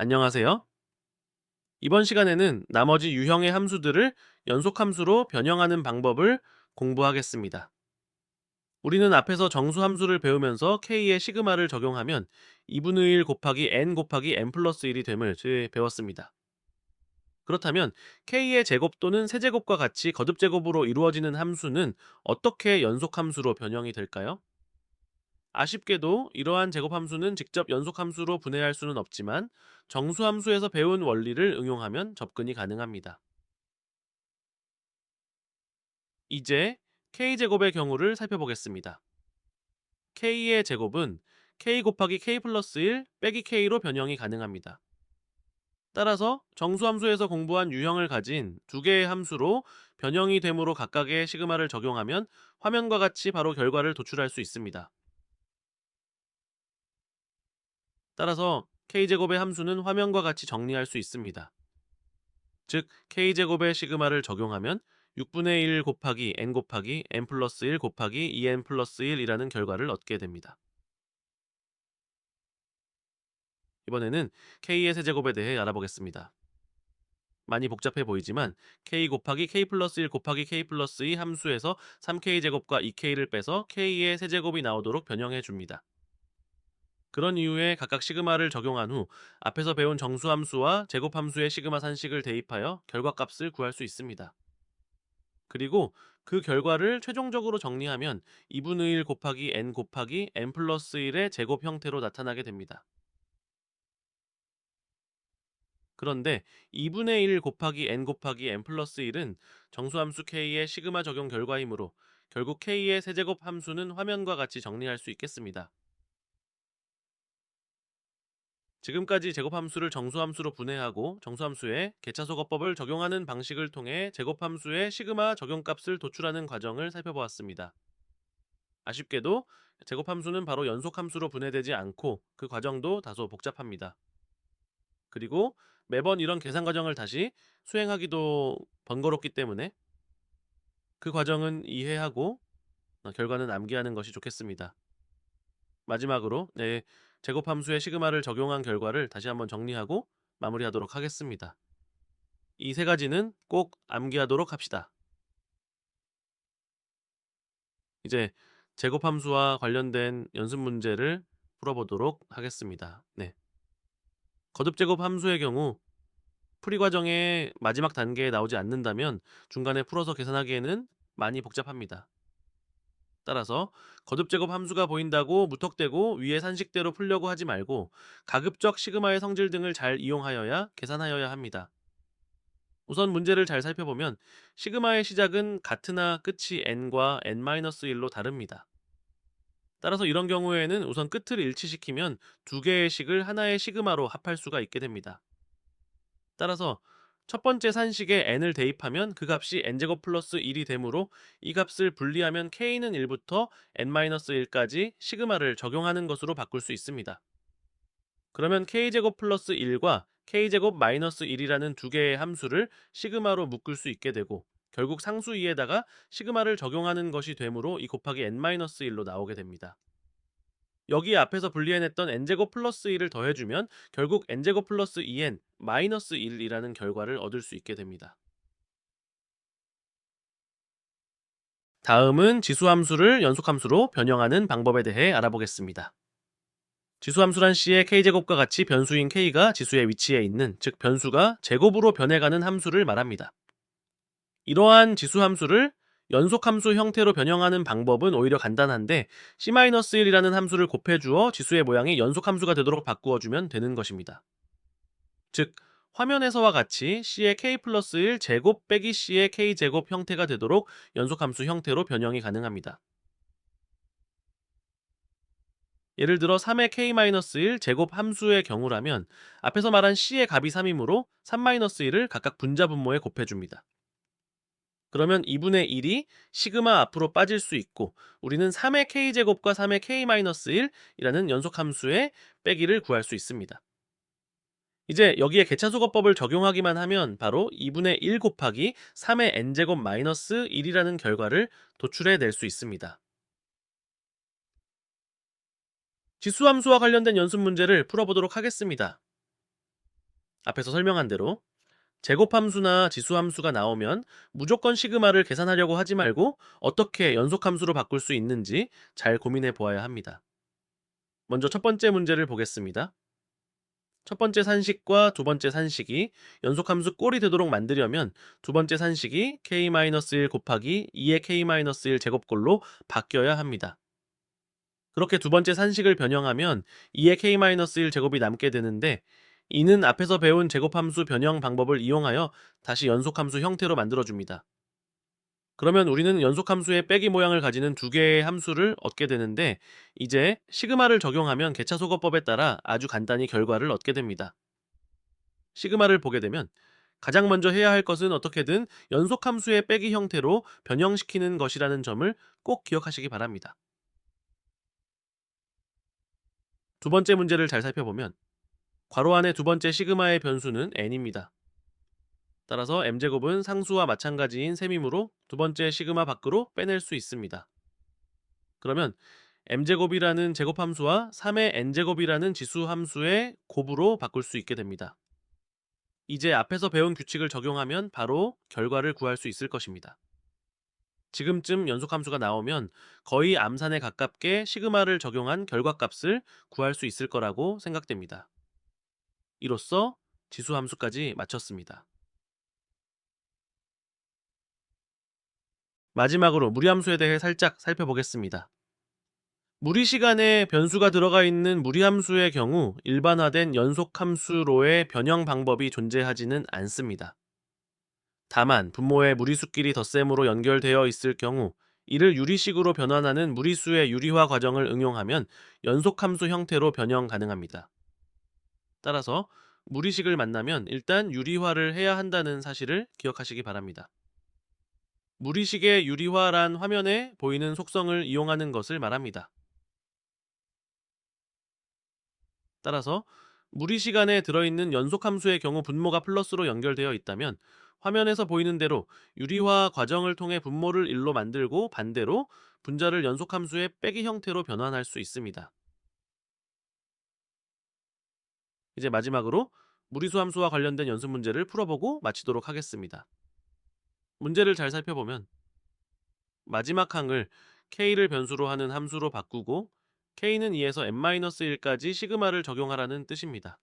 안녕하세요. 이번 시간에는 나머지 유형의 함수들을 연속함수로 변형하는 방법을 공부하겠습니다. 우리는 앞에서 정수 함수를 배우면서 k의 시그마를 적용하면 2분의 1 곱하기 n 곱하기 n 플러스 1이 됨을 배웠습니다. 그렇다면 k의 제곱 또는 세제곱과 같이 거듭제곱으로 이루어지는 함수는 어떻게 연속함수로 변형이 될까요? 아쉽게도 이러한 제곱함수는 직접 연속함수로 분해할 수는 없지만 정수함수에서 배운 원리를 응용하면 접근이 가능합니다. 이제 k제곱의 경우를 살펴보겠습니다. k의 제곱은 k 곱하기 k 플러스 1 빼기 k로 변형이 가능합니다. 따라서 정수함수에서 공부한 유형을 가진 두 개의 함수로 변형이 되므로 각각의 시그마를 적용하면 화면과 같이 바로 결과를 도출할 수 있습니다. 따라서 k제곱의 함수는 화면과 같이 정리할 수 있습니다. 즉 k제곱의 시그마를 적용하면 6분의 1 곱하기 n 플러스 1 곱하기 2n 플러스 1이라는 결과를 얻게 됩니다. 이번에는 k의 세제곱에 대해 알아보겠습니다. 많이 복잡해 보이지만 k 곱하기 k 플러스 1 곱하기 k 플러스 2 함수에서 3k제곱과 2k를 빼서 k의 세제곱이 나오도록 변형해 줍니다. 그런 이후에 각각 시그마를 적용한 후 앞에서 배운 정수함수와 제곱함수의 시그마 산식을 대입하여 결과값을 구할 수 있습니다. 그리고 그 결과를 최종적으로 정리하면 2분의 1 곱하기 n 플러스 1의 제곱 형태로 나타나게 됩니다. 그런데 2분의 1 곱하기 n 플러스 1은 정수함수 k의 시그마 적용 결과이므로 결국 k의 세제곱 함수는 화면과 같이 정리할 수 있겠습니다. 지금까지 제곱함수를 정수함수로 분해하고 정수함수에 개차소거법을 적용하는 방식을 통해 제곱함수의 시그마 적용값을 도출하는 과정을 살펴보았습니다. 아쉽게도 제곱함수는 바로 연속함수로 분해되지 않고 그 과정도 다소 복잡합니다. 그리고 매번 이런 계산 과정을 다시 수행하기도 번거롭기 때문에 그 과정은 이해하고 결과는 암기하는 것이 좋겠습니다. 마지막으로 제곱함수의 시그마를 적용한 결과를 다시 한번 정리하고 마무리하도록 하겠습니다. 이 세 가지는 꼭 암기하도록 합시다. 이제 제곱함수와 관련된 연습 문제를 풀어보도록 하겠습니다. 거듭제곱 함수의 경우 풀이 과정의 마지막 단계에 나오지 않는다면 중간에 풀어서 계산하기에는 많이 복잡합니다. 따라서 거듭제곱 함수가 보인다고 무턱대고 위의 산식대로 풀려고 하지 말고 가급적 시그마의 성질 등을 잘 이용하여야 계산하여야 합니다. 우선 문제를 잘 살펴보면 시그마의 시작은 같으나 끝이 n과 n-1로 다릅니다. 따라서 이런 경우에는 우선 끝을 일치시키면 두 개의 식을 하나의 시그마로 합할 수가 있게 됩니다. 따라서 첫 번째 산식에 n을 대입하면 그 값이 n제곱 플러스 1이 되므로 이 값을 분리하면 k는 1부터 n-1까지 시그마를 적용하는 것으로 바꿀 수 있습니다. 그러면 k제곱 플러스 1과 k제곱 마이너스 1이라는 두 개의 함수를 시그마로 묶을 수 있게 되고 결국 상수 2에다가 시그마를 적용하는 것이 되므로 이 곱하기 n-1로 나오게 됩니다. 여기 앞에서 분리해냈던 n제곱 플러스 1을 더해주면 결국 n제곱 플러스 2n 마이너스 1이라는 결과를 얻을 수 있게 됩니다. 다음은 지수함수를 연속함수로 변형하는 방법에 대해 알아보겠습니다. 지수함수란 C의 k제곱과 같이 변수인 k가 지수의 위치에 있는, 즉 변수가 제곱으로 변해가는 함수를 말합니다. 이러한 지수함수를 연속함수 형태로 변형하는 방법은 오히려 간단한데 C-1이라는 함수를 곱해주어 지수의 모양이 연속함수가 되도록 바꾸어주면 되는 것입니다. 즉 화면에서와 같이 C의 k 플러스 1 제곱 빼기 C의 k제곱 형태가 되도록 연속함수 형태로 변형이 가능합니다. 예를 들어 3의 k-1 제곱 함수의 경우라면 앞에서 말한 C의 값이 3이므로 3-1을 각각 분자분모에 곱해줍니다. 그러면 2분의 1이 시그마 앞으로 빠질 수 있고 우리는 3의 k제곱과 3의 k-1이라는 연속함수의 빼기를 구할 수 있습니다. 이제 여기에 개차소거법을 적용하기만 하면 바로 2분의 1 곱하기 3의 n제곱 마이너스 1이라는 결과를 도출해낼 수 있습니다. 지수함수와 관련된 연습 문제를 풀어보도록 하겠습니다. 앞에서 설명한 대로 제곱함수나 지수함수가 나오면 무조건 시그마를 계산하려고 하지 말고 어떻게 연속함수로 바꿀 수 있는지 잘 고민해 보아야 합니다. 먼저 첫 번째 문제를 보겠습니다. 첫 번째 산식과 두 번째 산식이 연속함수 꼴이 되도록 만들려면 두 번째 산식이 k-1 곱하기 2의 k-1 제곱꼴로 바뀌어야 합니다. 그렇게 두 번째 산식을 변형하면 2의 k-1 제곱이 남게 되는데, 이는 앞에서 배운 제곱함수 변형 방법을 이용하여 다시 연속함수 형태로 만들어줍니다. 그러면 우리는 연속함수의 빼기 모양을 가지는 두 개의 함수를 얻게 되는데, 이제 시그마를 적용하면 개차소거법에 따라 아주 간단히 결과를 얻게 됩니다. 시그마를 보게 되면 가장 먼저 해야 할 것은 어떻게든 연속함수의 빼기 형태로 변형시키는 것이라는 점을 꼭 기억하시기 바랍니다. 두 번째 문제를 잘 살펴보면 괄호 안의 두 번째 시그마의 변수는 n입니다. 따라서 m제곱은 상수와 마찬가지인 셈이므로 두 번째 시그마 밖으로 빼낼 수 있습니다. 그러면 m제곱이라는 제곱함수와 3의 n제곱이라는 지수함수의 곱으로 바꿀 수 있게 됩니다. 이제 앞에서 배운 규칙을 적용하면 바로 결과를 구할 수 있을 것입니다. 지금쯤 연속함수가 나오면 거의 암산에 가깝게 시그마를 적용한 결과값을 구할 수 있을 거라고 생각됩니다. 이로써 지수함수까지 마쳤습니다. 마지막으로 무리함수에 대해 살짝 살펴보겠습니다. 무리시간에 변수가 들어가 있는 무리함수의 경우 일반화된 연속함수로의 변형 방법이 존재하지는 않습니다. 다만 분모의 무리수끼리 덧셈으로 연결되어 있을 경우 이를 유리식으로 변환하는 무리수의 유리화 과정을 응용하면 연속함수 형태로 변형 가능합니다. 따라서 무리식을 만나면 일단 유리화를 해야 한다는 사실을 기억하시기 바랍니다. 무리식의 유리화란 화면에 보이는 속성을 이용하는 것을 말합니다. 따라서 무리시간에 들어있는 연속함수의 경우 분모가 플러스로 연결되어 있다면 화면에서 보이는 대로 유리화 과정을 통해 분모를 1로 만들고 반대로 분자를 연속함수의 빼기 형태로 변환할 수 있습니다. 이제 마지막으로 무리수 함수와 관련된 연습 문제를 풀어보고 마치도록 하겠습니다. 문제를 잘 살펴보면 마지막 항을 k를 변수로 하는 함수로 바꾸고 k는 2에서 n-1까지 시그마를 적용하라는 뜻입니다.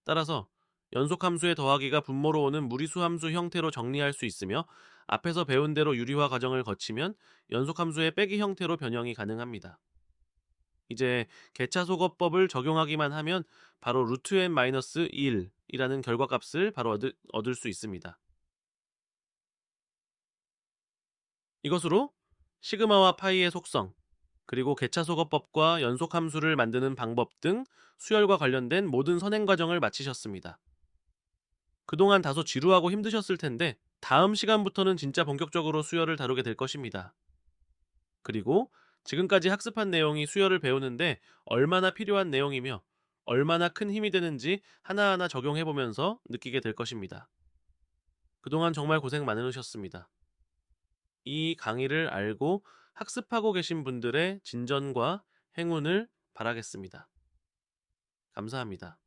따라서 연속함수의 더하기가 분모로 오는 무리수 함수 형태로 정리할 수 있으며 앞에서 배운 대로 유리화 과정을 거치면 연속함수의 빼기 형태로 변형이 가능합니다. 이제 개차소거법을 적용하기만 하면 바로 루트 n-1이라는 결과값을 바로 얻을 수 있습니다. 이것으로 시그마와 파이의 속성, 그리고 개차소거법과 연속함수를 만드는 방법 등 수열과 관련된 모든 선행 과정을 마치셨습니다. 그동안 다소 지루하고 힘드셨을 텐데 다음 시간부터는 진짜 본격적으로 수열을 다루게 될 것입니다. 그리고 지금까지 학습한 내용이 수열을 배우는데 얼마나 필요한 내용이며 얼마나 큰 힘이 되는지 하나하나 적용해보면서 느끼게 될 것입니다. 그동안 정말 고생 많으셨습니다. 이 강의를 알고 학습하고 계신 분들의 진전과 행운을 바라겠습니다. 감사합니다.